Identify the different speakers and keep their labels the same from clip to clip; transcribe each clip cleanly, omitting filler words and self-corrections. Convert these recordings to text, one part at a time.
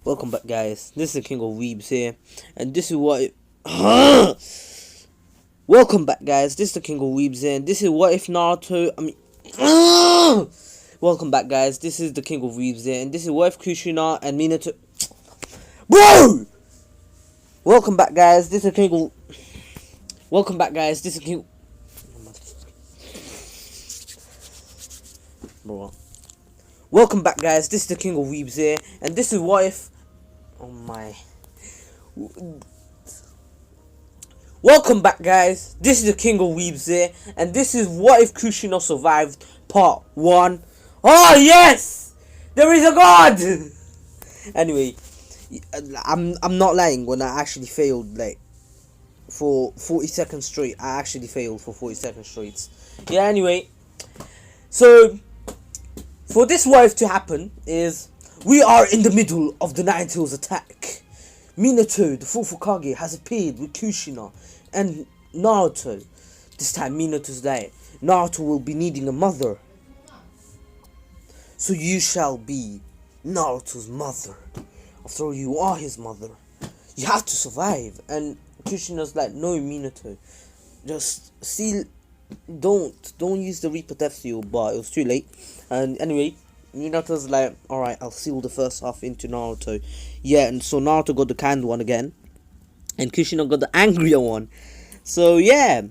Speaker 1: Welcome back, guys. This is the King of Weebs here, and this is what. Welcome back, guys. This is the King of Weebs here, and this is what if Naruto. Welcome back, guys. This is the King of Weebs here, and this is what if Kushina and Minato. Bro. Welcome back, guys. This is the King of. Welcome back, guys. This is King. Bro. Welcome back, guys. This is the King of Weebs here, and this is what if. Oh my. Welcome back, guys. This is the King of Weebs here, and this is what if Kushina survived part 1. Oh yes! There is a god! Anyway, I'm not lying when I actually failed like for 40 seconds straight. I actually failed for 40 seconds straight. Yeah, anyway. So for this what if to happen is we are in the middle of the Nine Tails attack. Minato, the fourth Hokage, has appeared with Kushina and Naruto. This time Minato's like, Naruto will be needing a mother. So you shall be Naruto's mother. After all, you are his mother. You have to survive. And Kushina's like, no, Minato. Just seal. Don't use the Reaper Death Seal, but it was too late. And anyway, Minato's like, alright, I'll seal the first half into Naruto. Yeah, and so Naruto got the canned one again, and Kushina got the angrier one. So yeah,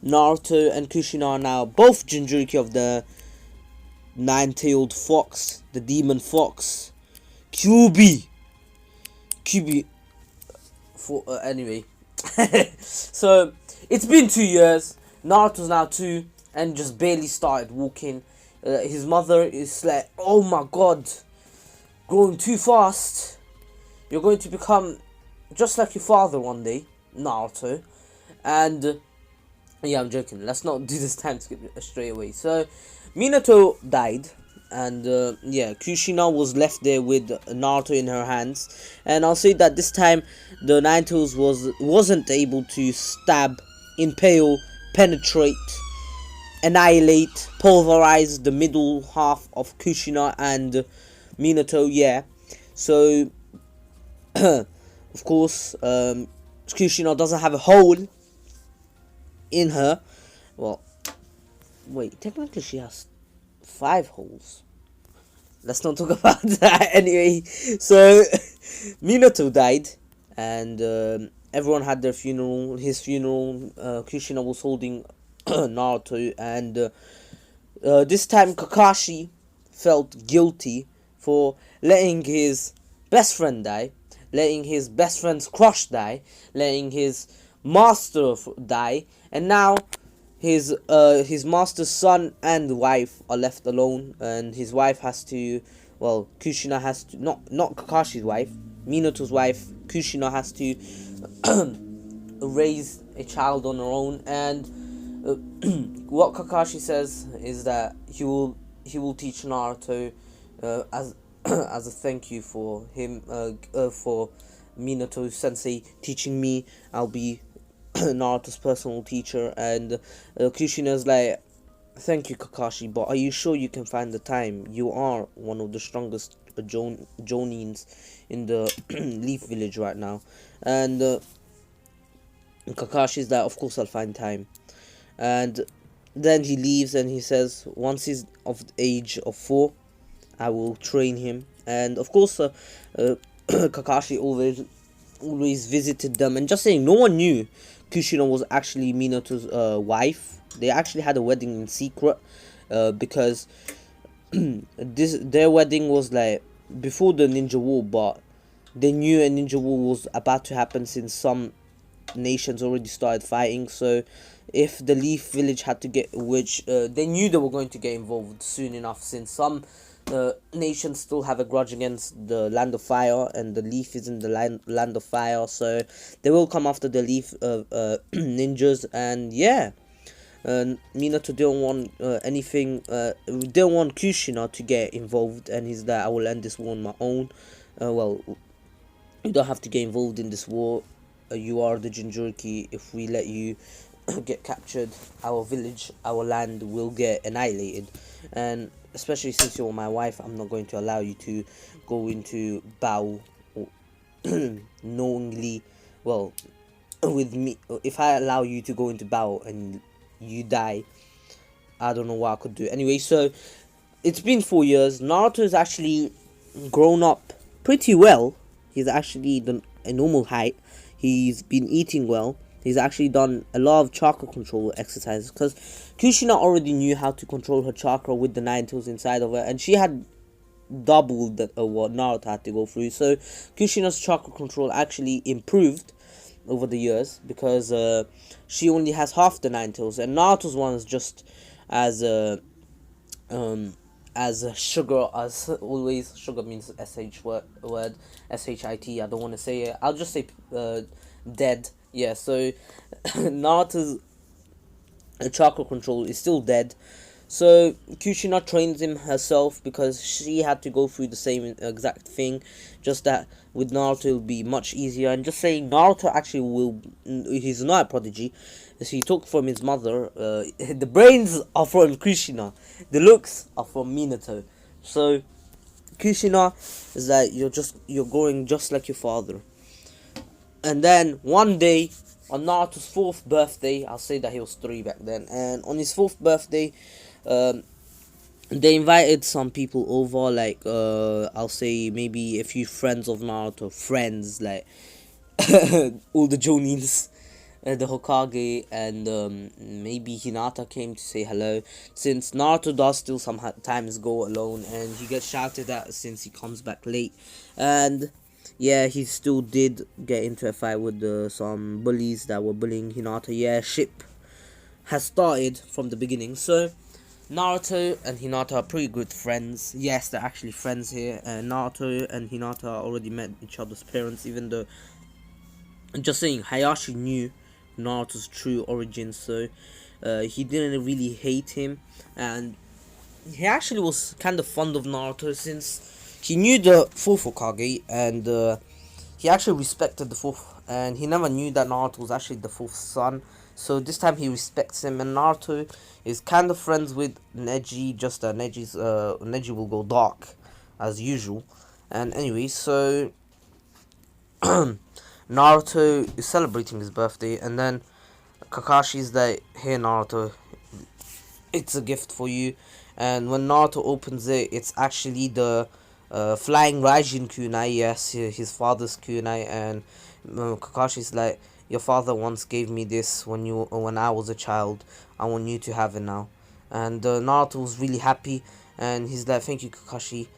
Speaker 1: Naruto and Kushina are now both Jinchuriki of the nine-tailed fox, the demon fox, QB. For anyway, so it's been 2 years. Naruto's now 2 and just barely started walking. His mother is like, oh my god, growing too fast. You're going to become just like your father one day, Naruto. And yeah, I'm joking. Let's not do this time skip straight away. So Minato died, and yeah, Kushina was left there with Naruto in her hands. And I'll say that this time the Nine Tails wasn't able to stab, impale, penetrate, annihilate, pulverize the middle half of Kushina and Minato. Yeah, so of course Kushina doesn't have a hole in her. Well, wait, technically she has 5 holes. Let's not talk about that. Anyway, so Minato died, and everyone had their funeral. His funeral, Kushina was holding Naruto, and this time Kakashi felt guilty for letting his best friend die, letting his best friend's crush die, letting his master die, and now his master's son and wife are left alone, and his wife has to, well, Kushina has to, not Kakashi's wife, Minato's wife, Kushina has to raise a child on her own. And what Kakashi says is that he will teach Naruto as as a thank you for him for Minato Sensei teaching me. I'll be Naruto's personal teacher. And Kushina's like, thank you, Kakashi, but are you sure you can find the time? You are one of the strongest Jonins in the Leaf Village right now. And Kakashi's like, of course I'll find time. And then he leaves, and he says once he's of the age of 4, I will train him. And of course Kakashi always visited them. And just saying, no one knew Kushina was actually Minato's wife. They actually had a wedding in secret, because their wedding was like before the Ninja War, but they knew a Ninja War was about to happen since some nations already started fighting. So if the Leaf Village had to get, which they knew they were going to get involved soon enough, since some nations still have a grudge against the Land of Fire, and the Leaf is in the land of Fire, so they will come after the Leaf ninjas. And yeah, Minato didn't want anything, didn't want Kushina to get involved, and he's like, I will end this war on my own. Well, you don't have to get involved in this war. You are the Jinchuriki. If we let you get captured, our village, our land will get annihilated. And especially since you're my wife, I'm not going to allow you to go into battle knowingly, well, with me, if I allow you to go into battle and you die, I don't know what I could do. Anyway, so it's been 4 years. Naruto's actually grown up pretty well. He's actually done a normal height. He's been eating well. He's actually done a lot of chakra control exercises because Kushina already knew how to control her chakra with the nine tails inside of her, and she had doubled what Naruto had to go through. So Kushina's chakra control actually improved over the years because she only has half the nine tails, and Naruto's one is just as sugar as always. Sugar means word shit. I don't want to say it. I'll just say dead. Yeah. So Naruto's chakra control is still dead. So Kushina trains him herself because she had to go through the same exact thing, just that with Naruto it'll be much easier. And just saying, Naruto actually will, he's not a prodigy, so he took from his mother. The brains are from Kushina, the looks are from Minato. So Kushina is that you're going just like your father. And then one day, on Naruto's 4th birthday, I'll say that he was 3 back then, and on his 4th birthday, they invited some people over, like, I'll say maybe a few friends of Naruto, friends, like, all the Jonins, the Hokage, and maybe Hinata came to say hello, since Naruto does still sometimes go alone, and he gets shouted at since he comes back late, and yeah, he still did get into a fight with some bullies that were bullying Hinata. Yeah, ship has started from the beginning. So Naruto and Hinata are pretty good friends. Yes, they're actually friends here. Naruto and Hinata already met each other's parents, even though, just saying, Hayashi knew Naruto's true origins, so he didn't really hate him, and he actually was kind of fond of Naruto since he knew the 4th Hokage, and he actually respected the 4th, and he never knew that Naruto was actually the 4th son, so this time he respects him, and Naruto is kind of friends with Neji, just that Neji will go dark, as usual, and anyway, so Naruto is celebrating his birthday, and then Kakashi's like, "Here, Naruto, it's a gift for you." And when Naruto opens it, it's actually the flying Raijin kunai. Yes, his father's kunai. And Kakashi's like, "Your father once gave me this when I was a child. I want you to have it now." And Naruto was really happy, and he's like, "Thank you, Kakashi."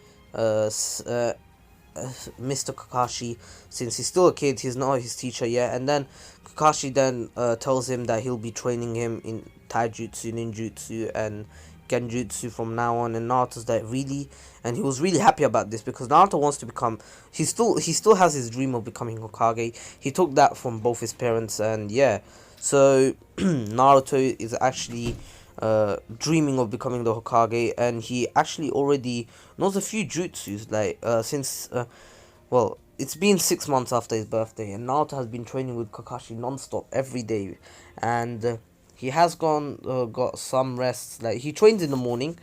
Speaker 1: Mr. Kakashi, since he's still a kid, he's not his teacher yet. And then Kakashi then tells him that he'll be training him in taijutsu, ninjutsu, and genjutsu from now on. And Naruto's like, "Really?" And he was really happy about this because Naruto wants to become, he still has his dream of becoming Hokage. He took that from both his parents, and yeah, so Naruto is actually dreaming of becoming the Hokage, and he actually already knows a few jutsus, like since well, it's been 6 months after his birthday, and Naruto has been training with Kakashi non-stop every day, and he has got some rests. Like, he trains in the morning,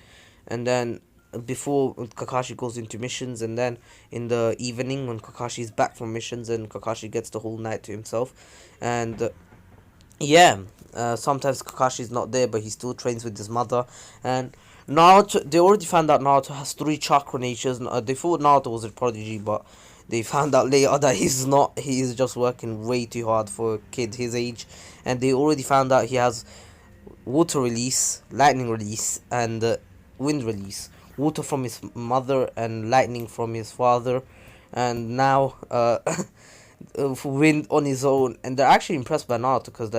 Speaker 1: and then before Kakashi goes into missions, and then in the evening when Kakashi is back from missions, and Kakashi gets the whole night to himself, and yeah, sometimes Kakashi's not there, but he still trains with his mother. And Naruto, they already found out Naruto has 3 chakra natures. They thought Naruto was a prodigy, but they found out later that he's not. He is just working way too hard for a kid his age. And they already found out he has water release, lightning release, and wind release. Water from his mother and lightning from his father. And now wind on his own. And they're actually impressed by Naruto because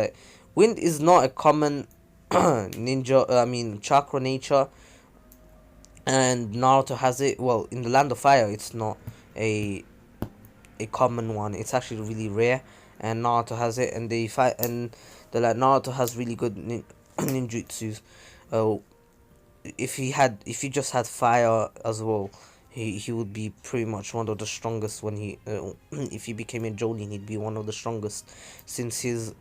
Speaker 1: wind is not a common chakra nature, and Naruto has it. Well, in the land of fire, it's not a common one. It's actually really rare, and Naruto has it. And they fight, and they're like, Naruto has really good ninjutsus. If he just had fire as well, he would be pretty much one of the strongest. When he if he became a Jonin, he'd be one of the strongest, since his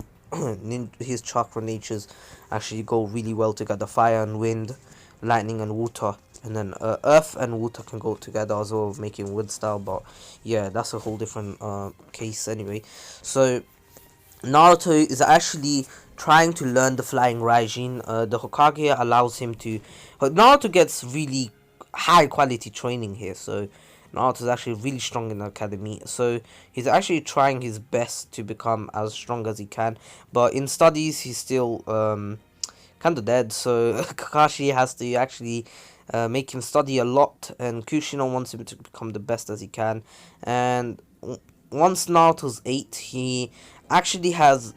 Speaker 1: his chakra natures actually go really well together: fire and wind, lightning and water. And then earth and water can go together as well, making wood style. But yeah, that's a whole different case anyway. So Naruto is actually trying to learn the flying Raijin. The Hokage allows him to. Naruto gets really high quality training here, so Naruto is actually really strong in the academy. So he's actually trying his best to become as strong as he can, but in studies he's still kind of dead. So Kakashi has to actually make him study a lot, and Kushina wants him to become the best as he can. And once Naruto's 8, he actually has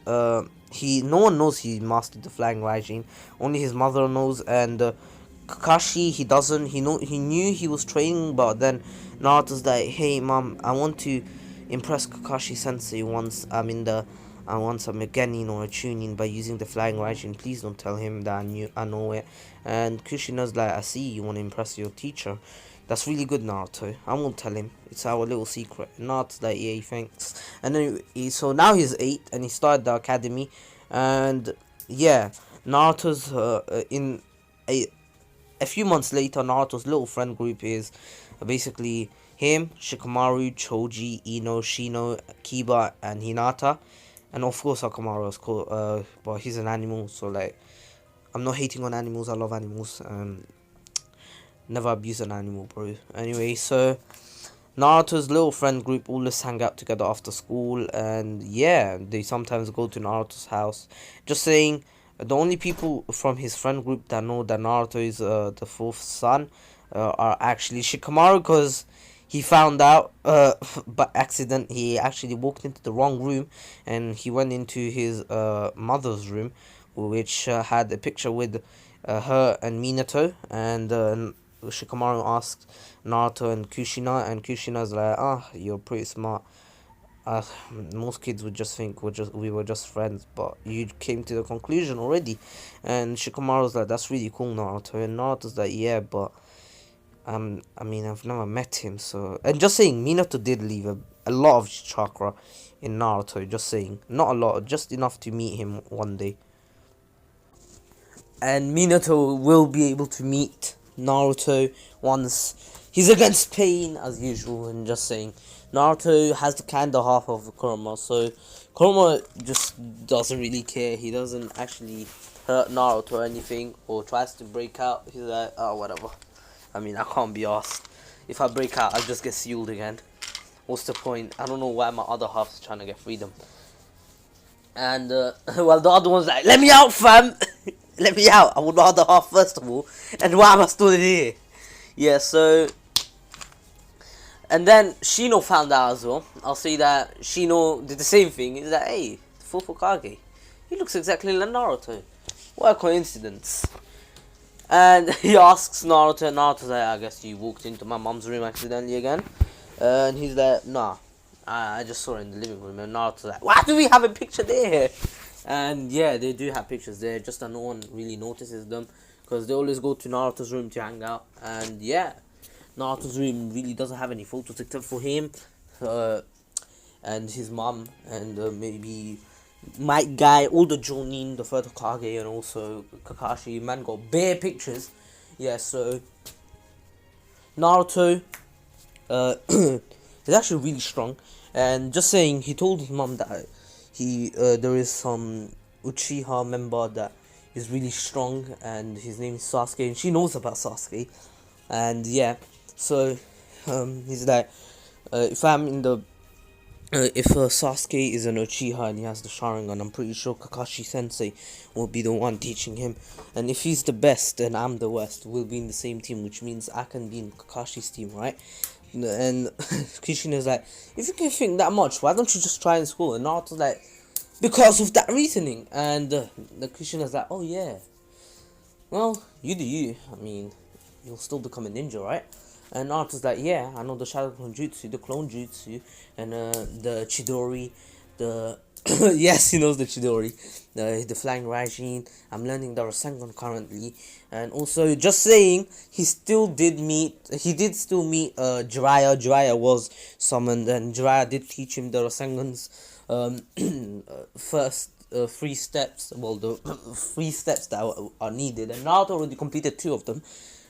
Speaker 1: he no one knows he mastered the flying Raijin. Only his mother knows, and Kakashi, he doesn't. He knew he was training, but then Naruto's like, "Hey, mom, I want to impress Kakashi Sensei once I'm a genin or a chunin by using the flying Raijin. Please don't tell him that I know it." And Kushina's like, "I see you want to impress your teacher. That's really good, Naruto. I won't tell him. It's our little secret." And Naruto's like, "Yeah, thanks." And then so now he's 8 and he started the academy, and yeah, Naruto's in a few months later, Naruto's little friend group is basically him, Shikamaru, Choji, Ino, Shino, Kiba, and Hinata. And of course, Akamaru is cool, but he's an animal, so like, I'm not hating on animals, I love animals. Never abuse an animal, bro. Anyway, so Naruto's little friend group always hang out together after school, and yeah, they sometimes go to Naruto's house. Just saying, the only people from his friend group that know that Naruto is the fourth son are actually Shikamaru, because he found out by accident. He actually walked into the wrong room, and he went into his mother's room, which had a picture with her and Minato, and Shikamaru asked Naruto and Kushina's like, "Ah, you're pretty smart. Uh, most kids would just think we were just friends, but you came to the conclusion already." And Shikamaru's like, "That's really cool, Naruto." And Naruto's like, "Yeah, but I mean, I've never met him, so." And just saying, Minato did leave a lot of chakra in Naruto. Just saying, not a lot, just enough to meet him one day. And Minato will be able to meet Naruto once he's against Pain, as usual. And just saying, Naruto has the kind of half of Kurama, so Kurama just doesn't really care. He doesn't actually hurt Naruto or anything, or tries to break out. He's like, "Oh, whatever. I mean, I can't be asked. If I break out, I'll just get sealed again. What's the point? I don't know why my other half's trying to get freedom." And well, the other one's like, "Let me out, fam." Let me out. I want the other half first of all. And why am I still in here? Yeah, so. And then Shino found out as well. I'll say that Shino did the same thing. He's like, "Hey, the fourth Hokage. He looks exactly like Naruto. What a coincidence." And he asks Naruto, and Naruto's like, "I guess you walked into my mom's room accidentally again." And he's like, "Nah, I just saw it in the living room." And Naruto's like, "Why do we have a picture there?" And yeah, they do have pictures there, just that no one really notices them, because they always go to Naruto's room to hang out. And yeah, Naruto's room really doesn't have any photos except for him and his mom, and maybe Might Guy, all the Jonin, the third Hokage, and also Kakashi. Man got bare pictures. Yeah, so Naruto is actually really strong. And just saying, he told his mom that there is some Uchiha member that is really strong, and his name is Sasuke, and she knows about Sasuke. And yeah, so he's like, if I'm in the if Sasuke is an Uchiha and he has the Sharingan, I'm pretty sure Kakashi Sensei will be the one teaching him. And if he's the best and I'm the worst, we'll be in the same team, which means I can be in Kakashi's team, right? And Kushina's like, "If you can think that much, why don't you just try in school?" And Naruto's like, "Because of that reasoning." And the Kushina's like, "Oh yeah, well, you do you. I mean, you'll still become a ninja, right?" And Naruto's like, "Yeah, I know the Shadow Clone Jutsu, the Clone Jutsu, and the Chidori, the..." Yes, he knows the Chidori, the Flying Raijin. I'm learning the Rasengan currently. And also, just saying, he still did meet, he did still meet Jiraiya. Jiraiya was summoned, and Jiraiya did teach him the Rasengan's first 3 steps, well, the 3 steps that are needed. And Naruto already completed 2 of them.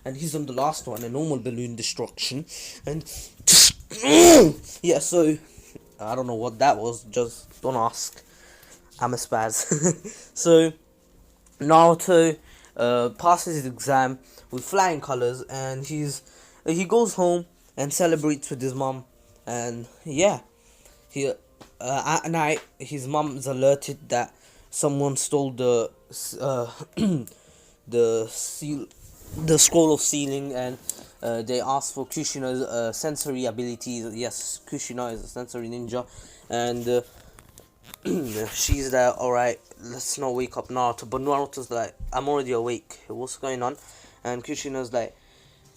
Speaker 1: and he's on the last one, a normal balloon destruction, and yeah. So I don't know what that was. Just don't ask. I'm a spaz. So Naruto passes his exam with flying colors, and he goes home and celebrates with his mom, and yeah, he at night his mom is alerted that someone stole the seal, the scroll of sealing, and they ask for Kushina's sensory abilities. Yes, Kushina is a sensory ninja, and she's like, alright, let's not wake up Naruto. But Naruto's like, I'm already awake. What's going on? And Kushina's like,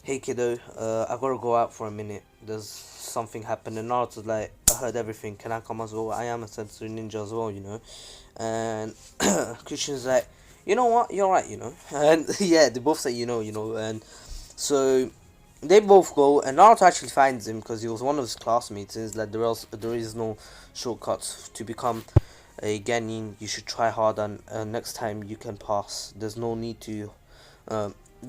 Speaker 1: hey kiddo, I gotta go out for a minute. There's something happened. And Naruto's like, I heard everything. Can I come as well? I am a sensory ninja as well, you know. And Kushina's like, you know what? You're right, you know. And yeah, they both say, you know. And so they both go, and Naruto actually finds him because he was one of his classmates. And he's like, there is no shortcuts to become a Genin. You should try hard, and next time you can pass. There's no need to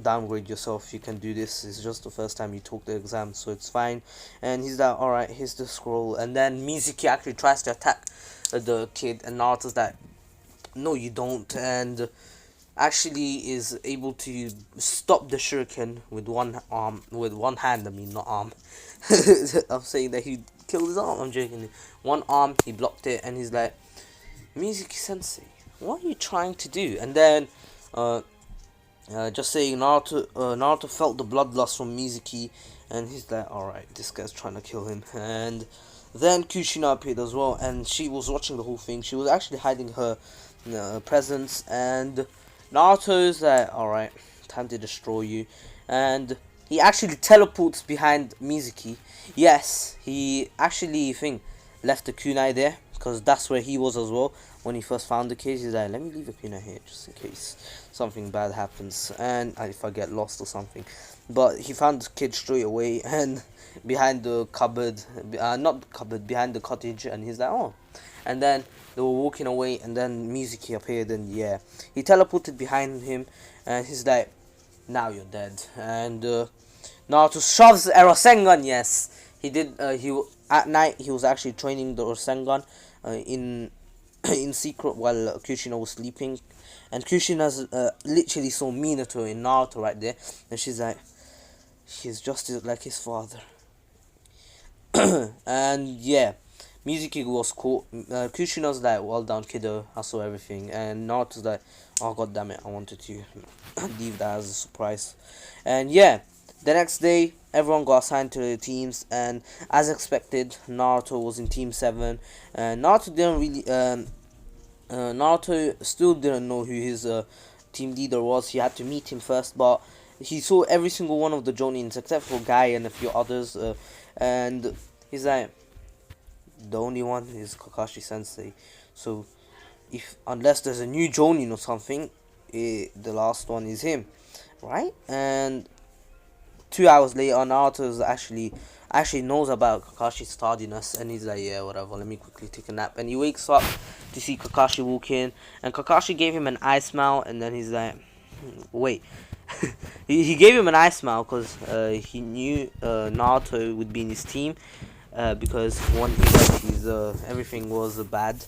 Speaker 1: downgrade yourself. You can do this. It's just the first time you took the exam, so it's fine. And he's like, alright, here's the scroll. And then Mizuki actually tries to attack the kid, and Naruto's like, no you don't, and actually is able to stop the shuriken with one hand. I mean, not arm. I'm saying that he killed his arm. I'm joking. One arm, he blocked it, and he's like, Mizuki Sensei, what are you trying to do? And then just saying, Naruto felt the bloodlust from Mizuki, and he's like, alright, this guy's trying to kill him. And then Kushina appeared as well, and she was watching the whole thing. She was actually hiding her presence, and Naruto's like, alright, time to destroy you. And he actually teleports behind Mizuki. Yes, he actually, left the kunai there, because that's where he was as well when he first found the kid. He's like, let me leave a kunai here just in case something bad happens, and if I get lost or something. But he found the kid straight away, and behind the cupboard, not the cupboard, behind the cottage, and he's like, oh. And then they were walking away, and then Mizuki appeared, and yeah, he teleported behind him, and he's like, now you're dead. And Naruto shoves a Rasengan. Yes, he did. At night he was actually training the Rasengan in secret while Kushina was sleeping, and Kushina's literally saw Minato in Naruto right there, and she's like, he's just like his father. And yeah, Mizuki was caught. Kushina's like, well done kiddo, I saw everything. And Naruto's like, oh god damn it, I wanted to leave that as a surprise. And yeah, the next day everyone got assigned to their teams, and as expected, Naruto was in team 7, and Naruto didn't really Naruto still didn't know who his team leader was. He had to meet him first, but he saw every single one of the Jonins except for Guy and a few others, and he's like, the only one is Kakashi Sensei. So unless there's a new Jonin or something, the last one is him, right? And 2 hours later, Naruto actually knows about Kakashi's tardiness, and he's like, yeah, whatever, let me quickly take a nap. And he wakes up to see Kakashi walk in, and Kakashi gave him an eye smile, and then he's like, wait. he gave him an eye smile because he knew Naruto would be in his team, because when he left, everything was bad.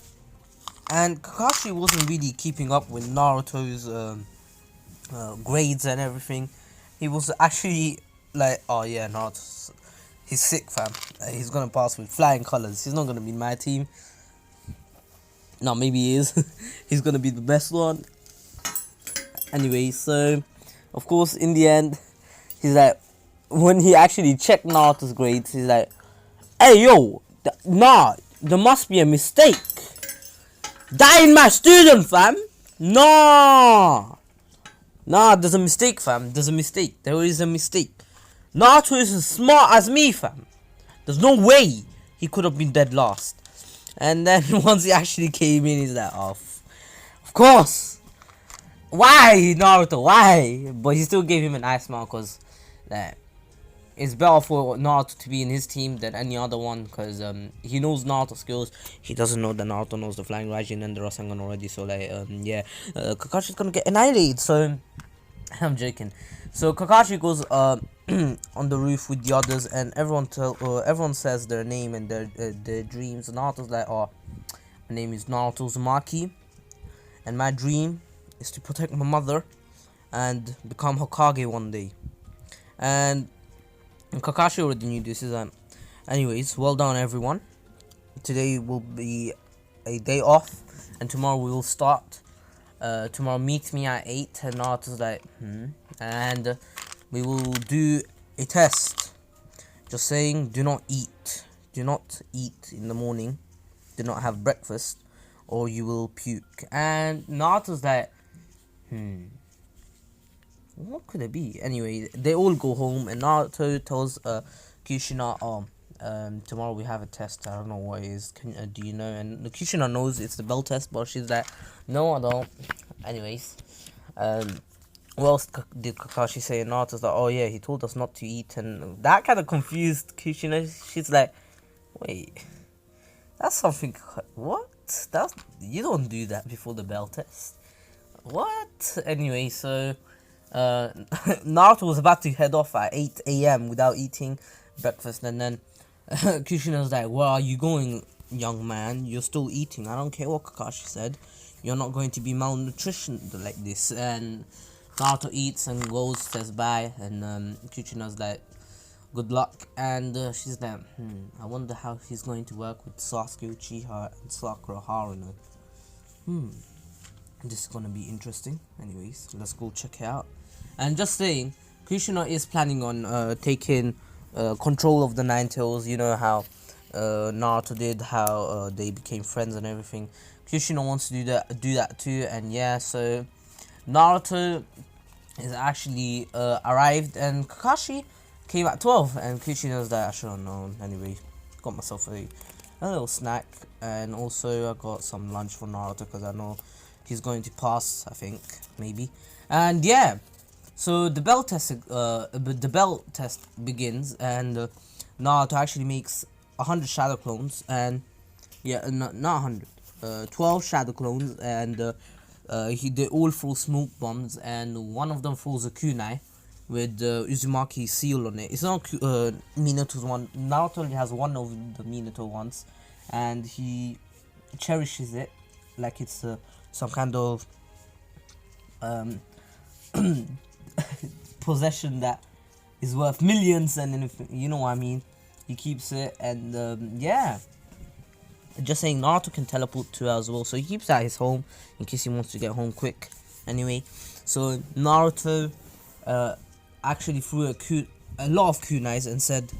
Speaker 1: And Kakashi wasn't really keeping up with Naruto's grades and everything. He was actually like, oh yeah, Naruto, he's sick, fam. He's gonna pass with flying colors. He's not gonna be in my team. No, maybe he is. He's gonna be the best one. Anyway, so of course in the end, he's like, when he actually checked Naruto's grades, he's like, hey yo, nah, there must be a mistake. That ain't my student, fam. Nah, there's a mistake, fam. There is a mistake. Naruto is as smart as me, fam. There's no way he could have been dead last. And then once he actually came in, he's like, oh, of course. Why, Naruto? Why? But he still gave him an eye smile, because it's better for Naruto to be in his team than any other one, because he knows Naruto skills. He doesn't know that Naruto knows the Flying Raijin and the Rasengan already, so yeah, Kakashi's gonna get annihilated. So I'm joking. So Kakashi goes on the roof with the others, and everyone says their name and their dreams. Naruto's like, oh, my name is Naruto Uzumaki, and my dream is to protect my mother and become Hokage one day. And Kakashi already knew this. Anyways, well done everyone. Today will be a day off, and tomorrow we will start. Tomorrow meet me at 8, and Naruto's like, and we will do a test. Just saying, do not eat. Do not eat in the morning. Do not have breakfast, or you will puke. And Naruto's like, what could it be? Anyway, they all go home, and Naruto tells Kushina, tomorrow we have a test. I don't know what it is. Do you know? And Kushina knows it's the bell test, but she's like, no, I don't. Anyways, what else did Kakashi say? And Naruto's like, oh yeah, he told us not to eat, and that kind of confused Kushina. She's like, wait, that's something. What? You don't do that before the bell test. What? Anyway, so Naruto was about to head off at 8 a.m. without eating breakfast, and then Kushina's like, where are you going, young man? You're still eating. I don't care what Kakashi said. You're not going to be malnutrition like this. And Naruto eats and goes, says bye, and Kushina's like, good luck. And she's like, I wonder how he's going to work with Sasuke Uchiha and Sakura Haruno. This is gonna be interesting. Anyways, let's go check it out. And just saying, Kushina is planning on taking control of the Nine Tails. You know how Naruto did, how they became friends and everything. Kushina wants to do that too. And yeah, so Naruto is actually arrived, and Kakashi came at 12, and Kushina's like, I should have known. Anyway, got myself a little snack, and also I got some lunch for Naruto because I know he's going to pass, I think, maybe. And yeah, so the bell test begins, and Naruto actually makes 100 shadow clones, and yeah, not 100, 12 shadow clones, and they all throw smoke bombs, and one of them throws a kunai with Uzumaki's seal on it. It's not Minato's one. Naruto only has one of the Minato ones, and he cherishes it like it's some kind of possession that is worth millions, and if you know what I mean, he keeps it. And yeah, just saying, Naruto can teleport too as well, so he keeps it at his home in case he wants to get home quick. Anyway, so Naruto actually threw a lot of kunais and said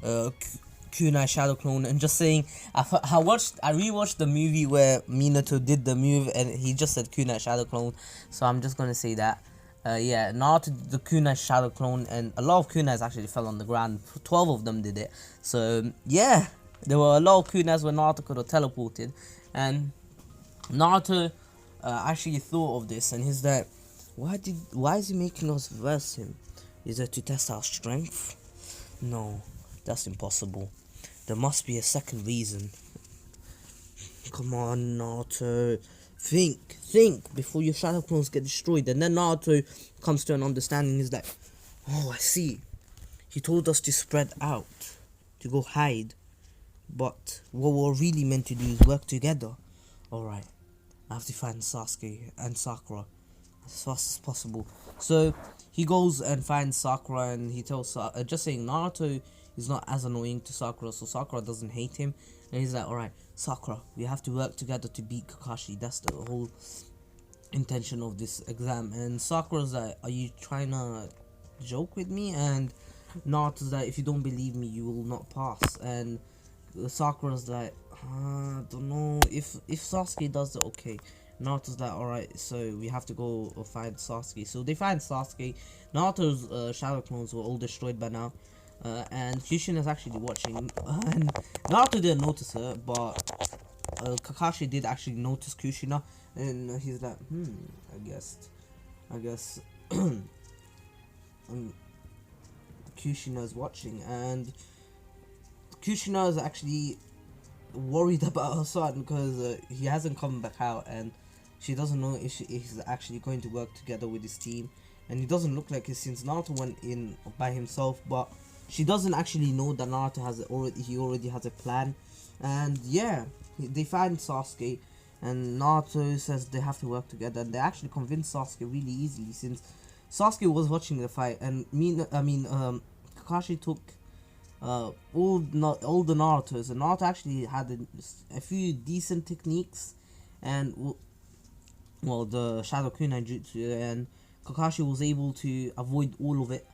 Speaker 1: kunai shadow clone. And just saying, I rewatched the movie where Minato did the move, and he just said kunai shadow clone, so I'm just gonna say that. Yeah, Naruto did the kunai shadow clone, and a lot of kunais actually fell on the ground. 12 of them did it. So yeah, there were a lot of kunais where Naruto could have teleported, and Naruto actually thought of this, and he's like, why is he making us verse him? Is it to test our strength? No, that's impossible. There must be a second reason. Come on, Naruto. Think before your shadow clones get destroyed. And then Naruto comes to an understanding. He's like, oh, I see. He told us to spread out, to go hide. But what we're really meant to do is work together. Alright, I have to find Sasuke and Sakura as fast as possible. So he goes and finds Sakura, and he tells just saying Naruto is not as annoying to Sakura, so Sakura doesn't hate him. And he's like, alright, Sakura, we have to work together to beat Kakashi. That's the whole intention of this exam. And Sakura's like, are you trying to joke with me? And Naruto's like, if you don't believe me, you will not pass. And Sakura's like, I don't know, if Sasuke does it, okay. Naruto's like, alright, so we have to go find Sasuke. So they find Sasuke. Naruto's shadow clones were all destroyed by now. And Kushina is actually watching. And Naruto didn't notice her, but Kakashi did actually notice Kushina. And he's like, I guess Kushina is watching. And Kushina is actually worried about her son because he hasn't come back out, and she doesn't know if he's actually going to work together with his team.
Speaker 2: and it doesn't look like it since Naruto went in by himself. But she doesn't actually know that Naruto has he already has a plan. And yeah, they find Sasuke, and Naruto says they have to work together. And they actually convince Sasuke really easily, since Sasuke was watching the fight, and Kakashi took all the Narutos, and Naruto actually had a few decent techniques, and well, the Shadow Kunai Jutsu, and Kakashi was able to avoid all of it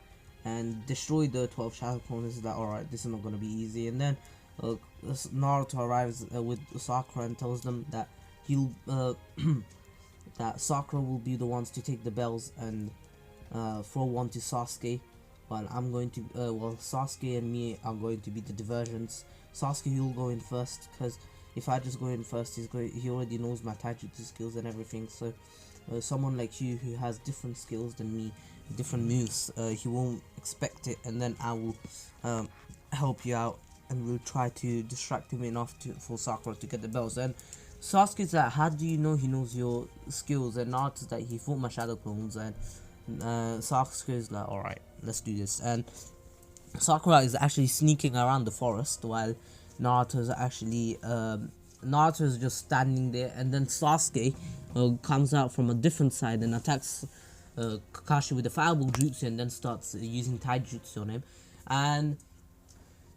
Speaker 2: and destroy the 12 Shadow Clones. That alright, this is not gonna be easy. And then Naruto arrives with Sakura and tells them that he'll that Sakura will be the ones to take the bells and throw one to Sasuke, while I'm going to Sasuke and me are going to be the diversions. Sasuke, you'll go in first, because if I just go in first, he already knows my taijutsu skills and everything. So someone like you who has different skills than me, different moves, he won't expect it, and then I will help you out, and we'll try to distract him enough for Sakura to get the bells. And Sasuke's like, how do you know he knows your skills? And Naruto's like, he fought my shadow clones. And Sasuke's like, alright, let's do this. And Sakura is actually sneaking around the forest, while Naruto's actually Naruto's just standing there. And then Sasuke comes out from a different side and attacks Kakashi with the fireball jutsu, and then starts using taijutsu on him. And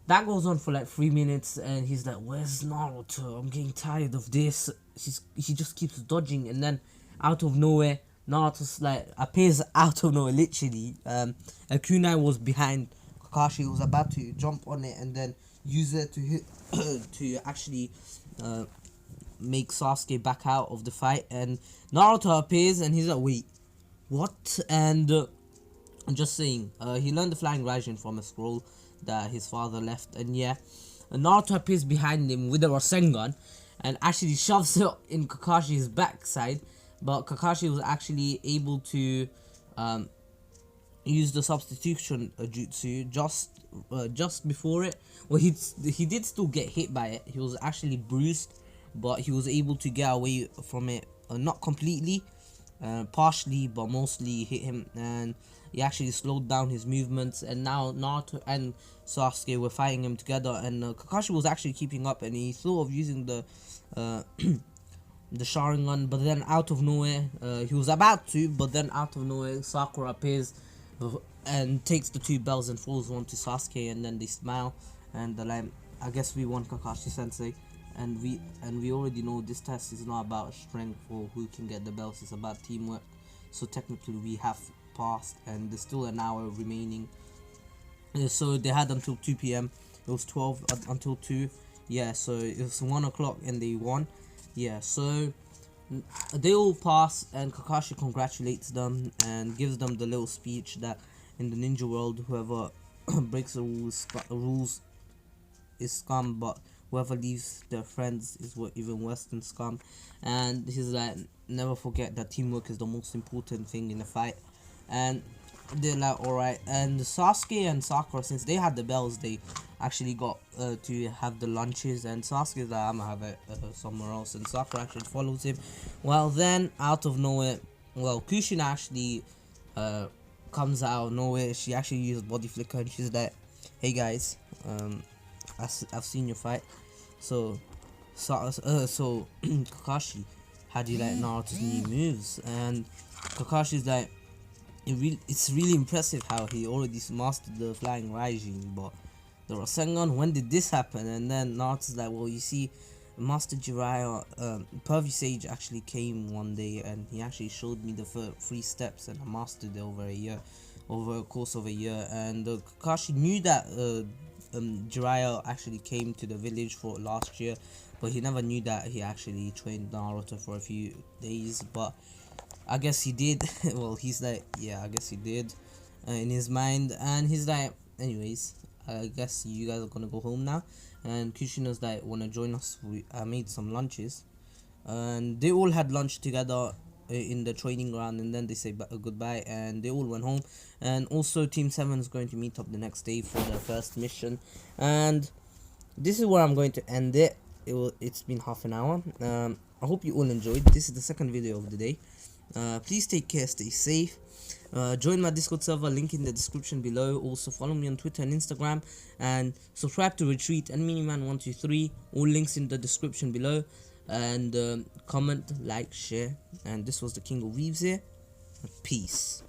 Speaker 2: that goes on for like 3 minutes, and he's like, where's Naruto? I'm getting tired of this. He just keeps dodging, and then out of nowhere, Naruto's like appears out of nowhere, literally. A kunai was behind Kakashi. He was about to jump on it and then use it to hit to actually make Sasuke back out of the fight. And Naruto appears, and he's like, wait, what? And I'm just saying, he learned the flying Raijin from a scroll that his father left. And yeah, Naruto appears behind him with a Rasengan and actually shoves it in Kakashi's backside, but Kakashi was actually able to use the substitution jutsu just before it. Well, he did still get hit by it. He was actually bruised, but he was able to get away from it, not completely, partially, but mostly hit him, and he actually slowed down his movements. And now Naruto and Sasuke were fighting him together, and Kakashi was actually keeping up, and he thought of using the the Sharingan, but then out of nowhere, he was about to, but then out of nowhere, Sakura appears and takes the 2 bells and throws one to Sasuke, and then they smile, and they're like, I guess we won, Kakashi Sensei. And we already know this test is not about strength or who can get the bells, it's about teamwork. So technically we have passed, and there's still an hour remaining. So they had until 2 p.m. It was 12 until 2. Yeah, so it was 1 o'clock and they won. Yeah, so they all pass, and Kakashi congratulates them and gives them the little speech that in the ninja world, whoever breaks the rules is scum, but whoever leaves their friends is even worse than scum. And he's like, never forget that teamwork is the most important thing in a fight. And they're like, alright. And Sasuke and Sakura, since they had the bells, they actually got to have the lunches. And Sasuke's like, I'm gonna have it somewhere else, and Sakura actually follows him. Well, then out of nowhere, well, Kushina actually comes out of nowhere. She actually used body flicker, and she's like, hey guys, I've seen your fight. So Kakashi, how do you like Naruto's new moves? And Kakashi's like, it's really impressive how he already mastered the flying Raijin, but the Rasengan, when did this happen? And then Naruto's like, well, you see, Master Jiraiya, Pervy Sage actually came one day, and he actually showed me the 3 steps, and I mastered it over a course of a year. And Kakashi knew that Jiraiya actually came to the village for last year, but he never knew that he actually trained Naruto for a few days. But I guess he did. Well, he's like, yeah, I guess he did in his mind. And he's like, anyways, I guess you guys are gonna go home now. And Kushina's like, wanna join us? I made some lunches, and they all had lunch together in the training ground, and then they say goodbye, and they all went home. And also Team 7 is going to meet up the next day for their first mission. And this is where I'm going to end it. It's been half an hour. I hope you all enjoyed. This is the second video of the day. Please take care, stay safe. Join my Discord server, link in the description below. Also follow me on Twitter and Instagram, and subscribe to Retreat and Miniman123, all links in the description below. And comment, like, share. And this was the King of Weaves here. Peace.